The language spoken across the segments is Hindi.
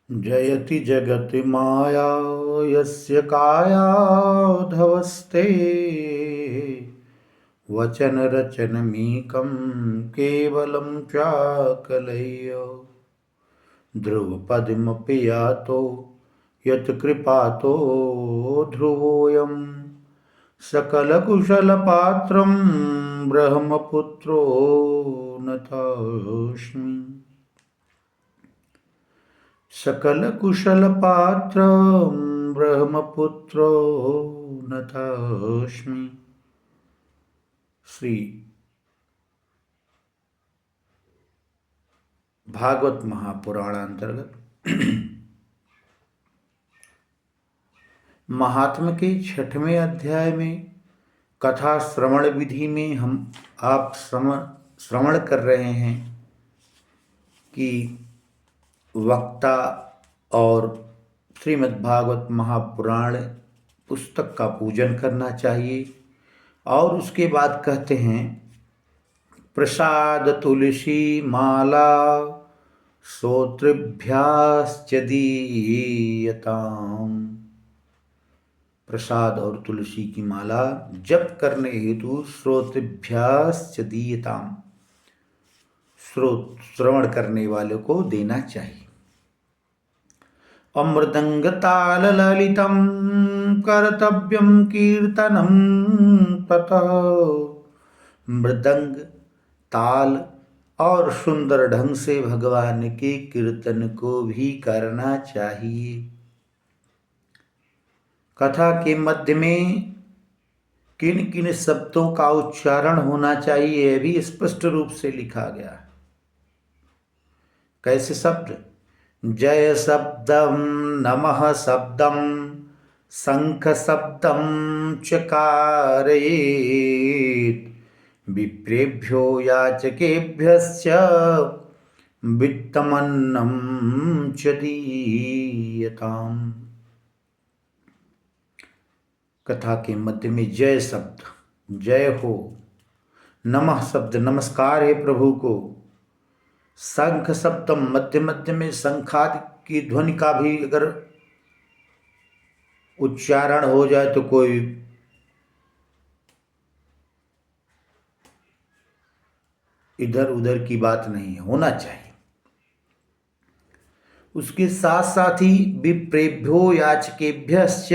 जयति जगति माया यस्य कायाधवस्ते वचनरचनमीकं केवलं चाकलय्य ध्रुवपदमपि यातो यत्कृपातो ध्रुवोऽयं सकलकुशलपात्रं ब्रह्मपुत्रो नतोऽस्मि। सकलकुशलपात्रं ब्रह्मपुत्रो नतोऽस्मि। श्री भागवत महापुराण अंतर्गत महात्म के 6वें अध्याय में कथा श्रवण विधि में हम आप श्रवण कर रहे हैं कि वक्ता और श्रीमद्भागवत महापुराण पुस्तक का पूजन करना चाहिए। और उसके बाद कहते हैं प्रसाद तुलसी माला श्रोतृभ्याश्च दीयताम्। प्रसाद और तुलसी की माला जप करने हेतु श्रोतृभ्याश्च दीयताम्, श्रवण करने वाले को देना चाहिए। अमृदंग ताल ललितं कर्तव्यं कीर्तनं ततः। मृदंग ताल और सुंदर ढंग से भगवान के कीर्तन को भी करना चाहिए। कथा के मध्य में किन किन शब्दों का उच्चारण होना चाहिए यह भी स्पष्ट रूप से लिखा गया है। कैसे शब्द? जय शब्दम, नमः शब्दम, शंख शब्दम चकारयेत्, विप्रेभ्यो याचकेभ्यश्च वित्तमन्नं च दीयताम्। कथा के मध्य में जय शब्द, जय हो, नमः शब्द, नमस्कार है प्रभु को, शंख शब्दम, मध्य मध्य में शंखादि की ध्वनि का भी अगर उच्चारण हो जाए तो कोई इधर उधर की बात नहीं है, होना चाहिए। उसके साथ साथ ही विप्रेभ्यो याचकेभ्यश्च,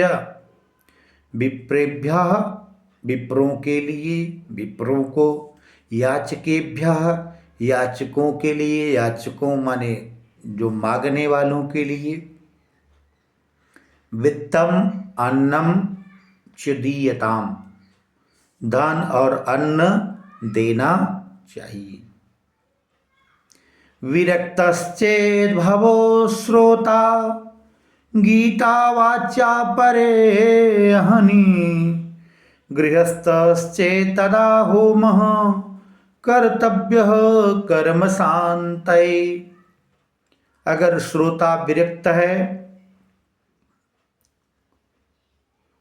विप्रेभ्यः विप्रों के लिए, विप्रों को, याचकेभ्यः याचकों के लिए, याचकों माने जो मांगने वालों के लिए, वित्तम अन्नम च दीयताम, धन और अन्न देना चाहिए। विरक्तश्चेद भवो श्रोता गीता वाचा परे हनि, गृहस्थश्चेत् तदा होमः कर्तव्यः कर्म शान्तये। अगर श्रोता विरक्त है,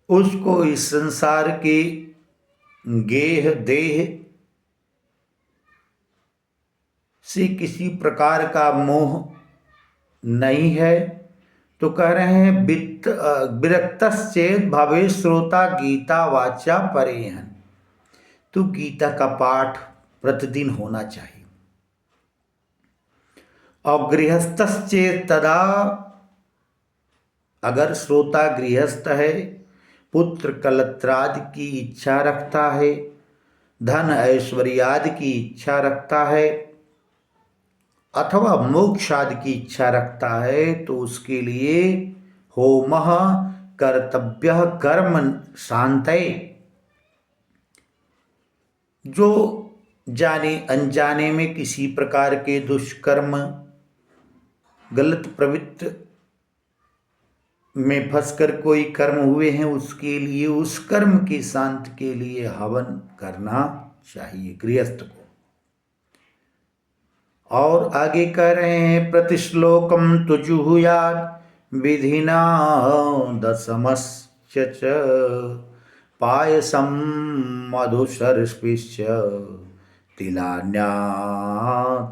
उसको इस संसार के गेह देह से किसी प्रकार का मोह नहीं है, तो कह रहे हैं विरक्तश्चेत् भवे श्रोता गीता वाचा परेहन, तो गीता का पाठ प्रतिदिन होना चाहिए। और गृहस्थश्चेत् तदा, अगर श्रोता गृहस्थ है, पुत्र कलत्रादि की इच्छा रखता है, धन ऐश्वर्यादि की इच्छा रखता है, अथवा मोक्ष आदि की इच्छा रखता है, तो उसके लिए होमः कर्तव्यः कर्म शान्तये, जो जाने अनजाने में किसी प्रकार के दुष्कर्म गलत प्रवृत्ति में फंसकर कोई कर्म हुए हैं, उसके लिए, उस कर्म की शांति के लिए हवन करना चाहिए गृहस्थ को। और आगे कह रहे हैं प्रतिश्लोकम तु जुहुयात् विधिना दशमश्च पायसम मधुसर्पिश्च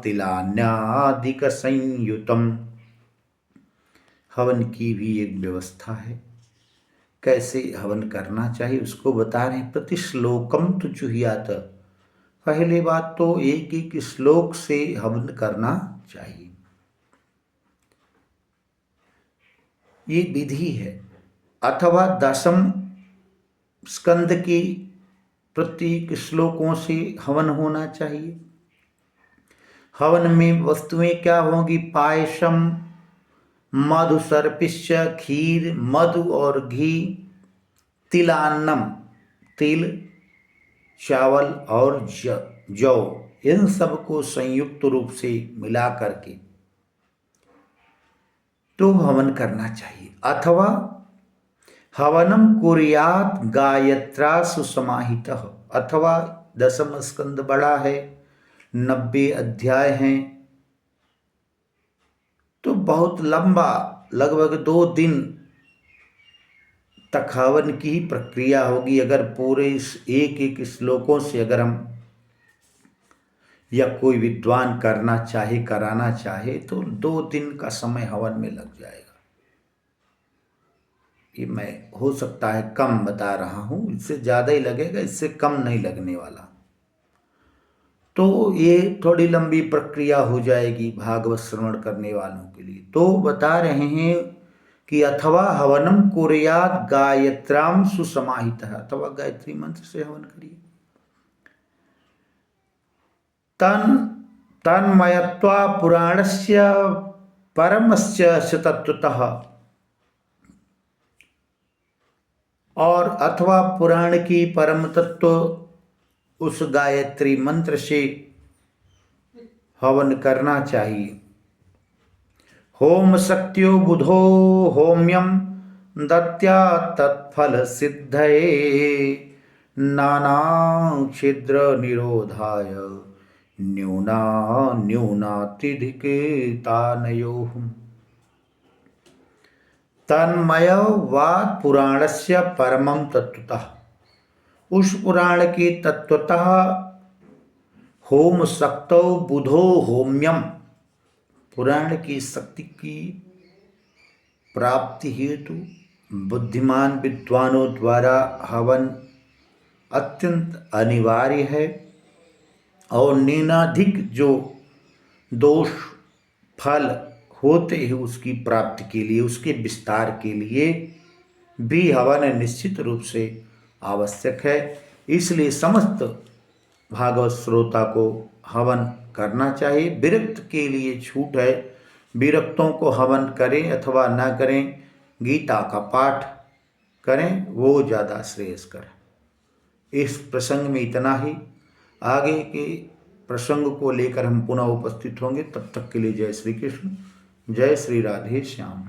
तिलान्यादिक संयुतम। हवन की भी एक व्यवस्था है। कैसे हवन करना चाहिए उसको बता रहे हैं। प्रतिश्लोकम तो जुहियात, पहली बात तो एक एक श्लोक से हवन करना चाहिए, ये विधि है। अथवा दशम स्कंद की प्रत्येक श्लोकों से हवन होना चाहिए। हवन में वस्तुएं क्या होंगी? पायसम, मधु सर्पिष्य, खीर, मधु और घी, तिलान्नम, तिल, चावल और जौ, इन सबको संयुक्त रूप से मिला करके तो हवन करना चाहिए। अथवा हवनम कुर्यात गायत्रा सुसमाहितः, अथवा दशम स्कंद बड़ा है, 90 अध्याय हैं, तो बहुत लंबा, लगभग 2 दिन तक हवन की ही प्रक्रिया होगी। अगर पूरे इस एक एक श्लोकों से अगर हम या कोई विद्वान करना चाहे, कराना चाहे, तो 2 दिन का समय हवन में लग जाएगा। ये मैं हो सकता है कम बता रहा हूँ, इससे ज़्यादा ही लगेगा, इससे कम नहीं लगने वाला। तो ये थोड़ी लंबी प्रक्रिया हो जाएगी भागवत श्रवण करने वालों के लिए। तो बता रहे हैं कि अथवा हवनम कुर्यात गायत्राम सुसमाहितः, अथवा गायत्री मंत्र से हवन करिए। तन्मयत्वा पुराणस्य परमस्य तत्वतः, और अथवा पुराण की परम तत्व उस गायत्री मंत्र से हवन करना चाहिए। होम शक्त्यो बुधो होम्यम दत्या तत्फल सिद्धये, नाना छिद्र निरोधाय न्यूना न्यूनातिधिकेतानयोः। तन्मयवाद पुराणस्य परमं तत्वतः, उस पुराण के तत्वतः होम शक्तौ बुधो होम्यम, पुराण की शक्ति की प्राप्ति हेतु बुद्धिमान विद्वानों द्वारा हवन अत्यंत अनिवार्य है। और न्यूनाधिक जो दोष फल होते हैं उसकी प्राप्ति के लिए, उसके विस्तार के लिए भी हवन निश्चित रूप से आवश्यक है। इसलिए समस्त भागवत श्रोता को हवन करना चाहिए। विरक्त के लिए छूट है, विरक्तों को हवन करें अथवा ना करें, गीता का पाठ करें, वो ज़्यादा श्रेयस्कर है। इस प्रसंग में इतना ही। आगे के प्रसंग को लेकर हम पुनः उपस्थित होंगे। तब तक के लिए जय श्री कृष्ण, जय श्री राधे श्याम।